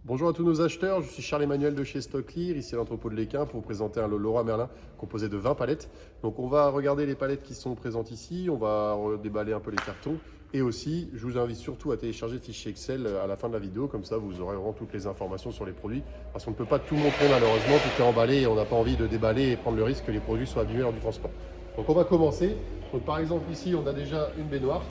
Bonjour à tous nos acheteurs, je suis Charles-Emmanuel de chez Stocklear, ici à l'entrepôt de l'Équin pour vous présenter un Leroy Merlin composé de 20 palettes. Donc on va regarder les palettes qui sont présentes ici, on va déballer un peu les cartons et aussi je vous invite surtout à télécharger le fichier Excel à la fin de la vidéo, comme ça vous aurez vraiment toutes les informations sur les produits parce qu'on ne peut pas tout montrer malheureusement, tout est emballé et on n'a pas envie de déballer et prendre le risque que les produits soient abîmés lors du transport. Donc on va commencer. Donc par exemple ici on a déjà une baignoire.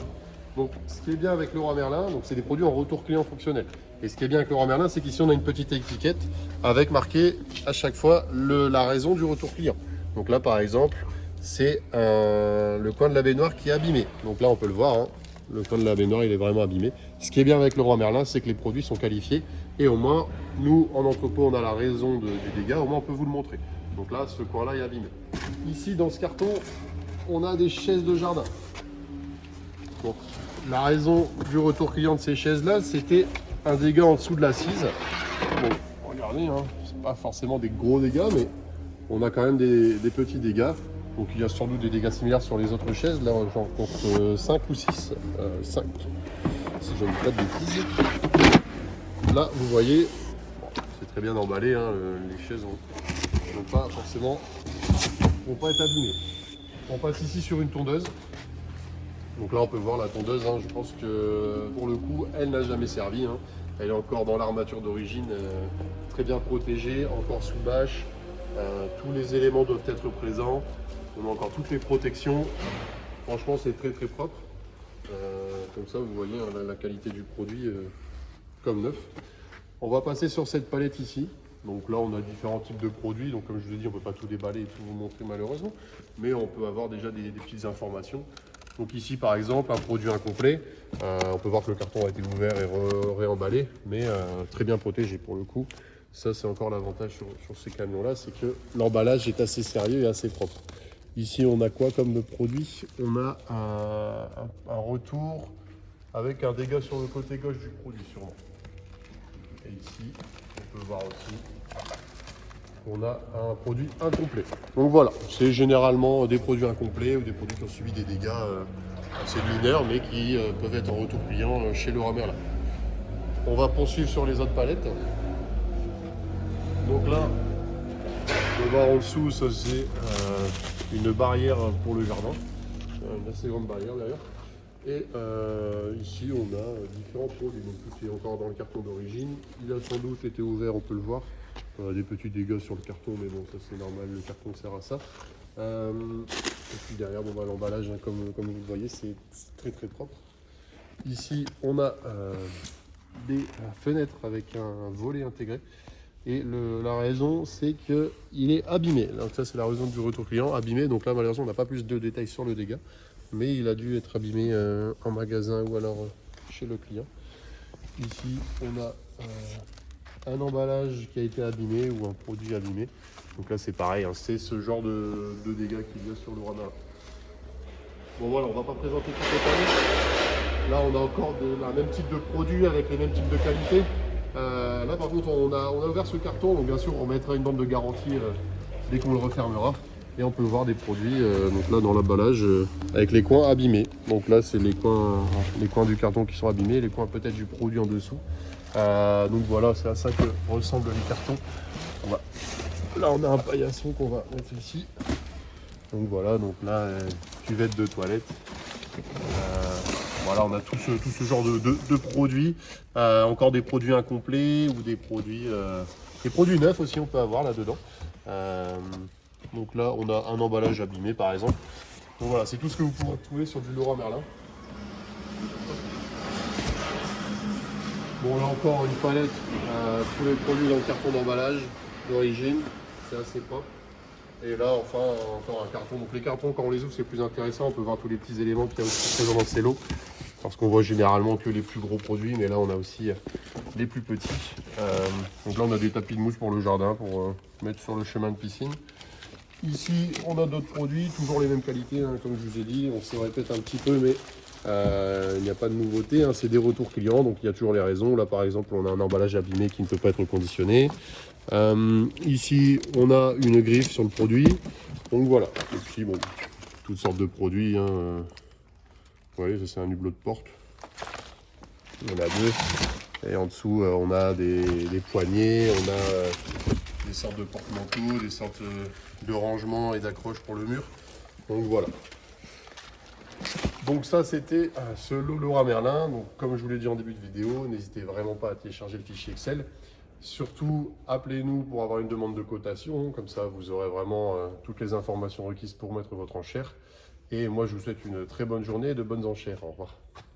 Donc, ce qui est bien avec Leroy Merlin, c'est des produits en retour client fonctionnel. Et ce qui est bien avec Leroy Merlin, c'est qu'ici on a une petite étiquette avec marqué à chaque fois la raison du retour client. Donc là, par exemple, c'est le coin de la baignoire qui est abîmé. Donc là, on peut le voir, hein, le coin de la baignoire, il est vraiment abîmé. Ce qui est bien avec Leroy Merlin, c'est que les produits sont qualifiés et au moins, nous, en entrepôt, on a la raison du dégât. Au moins, on peut vous le montrer. Donc là, ce coin-là est abîmé. Ici, dans ce carton, on a des chaises de jardin. Donc, la raison du retour client de ces chaises-là, c'était un dégât en dessous de l'assise. Bon, regardez, hein, c'est pas forcément des gros dégâts, mais on a quand même des petits dégâts. Donc il y a sans doute des dégâts similaires sur les autres chaises. Là, j'en compte 5 ou 6. 5, si je ne dis pas de bêtises. Là, vous voyez, bon, c'est très bien emballé, hein, les chaises vont pas forcément vont pas être abîmées. On passe ici sur une tondeuse. Donc là, on peut voir la tondeuse, hein, je pense que pour le coup, elle n'a jamais servi. Hein. Elle est encore dans l'armature d'origine, très bien protégée, encore sous bâche. Tous les éléments doivent être présents. On a encore toutes les protections. Franchement, c'est très très propre. Comme ça, vous voyez hein, la qualité du produit comme neuf. On va passer sur cette palette ici. Donc là, on a différents types de produits. Donc comme je vous ai dit, on ne peut pas tout déballer et tout vous montrer malheureusement. Mais on peut avoir déjà des petites informations. Donc ici, par exemple, un produit incomplet. On peut voir que le carton a été ouvert et réemballé, mais très bien protégé pour le coup. Ça, c'est encore l'avantage sur ces camions-là, c'est que l'emballage est assez sérieux et assez propre. Ici, on a quoi comme produit? On a un retour avec un dégât sur le côté gauche du produit, sûrement. Et ici, on peut voir aussi qu'on a un produit incomplet. Donc voilà, c'est généralement des produits incomplets ou des produits qui ont subi des dégâts assez mineurs, mais qui peuvent être en retour client chez Leroy Merlin. On va poursuivre sur les autres palettes. Donc là, on va voir en dessous, ça c'est une barrière pour le jardin, une assez grande barrière d'ailleurs. Et ici, on a différents produits. Donc tout est encore dans le carton d'origine. Il a sans doute été ouvert, on peut le voir. Des petits dégâts sur le carton, mais bon, ça c'est normal, le carton sert à ça. Et puis derrière, bon, bah, l'emballage, hein, comme vous le voyez, c'est très très propre. Ici, on a des fenêtres avec un volet intégré. Et la raison, c'est qu'il est abîmé. Donc ça, c'est la raison du retour client, abîmé. Donc là, malheureusement, on n'a pas plus de détails sur le dégât. Mais il a dû être abîmé en magasin ou alors chez le client. Ici, on a un emballage qui a été abîmé ou un produit abîmé. Donc là, c'est pareil, hein, c'est ce genre de dégâts qu'il y a sur le Leroy Merlin. Bon voilà, on va pas présenter toutes les palettes. Là, on a encore le même type de produit avec les mêmes types de qualité. Là, par contre, on a ouvert ce carton, donc bien sûr, on mettra une bande de garantie dès qu'on le refermera. Et on peut voir des produits, donc là dans l'emballage, avec les coins abîmés. Donc là, c'est les coins du carton qui sont abîmés, les coins peut-être du produit en dessous. Donc voilà, c'est à ça que ressemblent les cartons. Là, on a un paillasson qu'on va mettre ici. Donc voilà, donc là, cuvette de toilette. Voilà, on a tout ce genre de produits. Encore des produits incomplets ou des produits neufs aussi, on peut avoir là-dedans. Donc là, on a un emballage abîmé, par exemple. Donc voilà, c'est tout ce que vous pourrez trouver sur du Leroy Merlin. Bon, là encore, une palette, tous les produits dans le carton d'emballage d'origine. C'est assez propre. Et là, enfin, encore un carton. Donc les cartons, quand on les ouvre, c'est plus intéressant. On peut voir tous les petits éléments qu'il y a aussi présents dans ces lots. Parce qu'on voit généralement que les plus gros produits, mais là, on a aussi les plus petits. Donc là, on a des tapis de mousse pour le jardin, pour mettre sur le chemin de piscine. Ici, on a d'autres produits, toujours les mêmes qualités, hein, comme je vous ai dit. On se répète un petit peu, mais il n'y a pas de nouveauté. Hein, c'est des retours clients, donc il y a toujours les raisons. Là, par exemple, on a un emballage abîmé qui ne peut pas être conditionné. Ici, on a une griffe sur le produit. Donc voilà. Et puis, bon, toutes sortes de produits. Hein. Vous voyez, ça, c'est un hublot de porte. Il y en a deux. Et en dessous, on a des poignées, on a des sortes de porte-manteaux, des sortes de rangements et d'accroches pour le mur. Donc voilà. Donc ça, c'était ce Laura Merlin. Donc comme je vous l'ai dit en début de vidéo, n'hésitez vraiment pas à télécharger le fichier Excel. Surtout, appelez-nous pour avoir une demande de cotation. Comme ça, vous aurez vraiment toutes les informations requises pour mettre votre enchère. Et moi, je vous souhaite une très bonne journée et de bonnes enchères. Au revoir.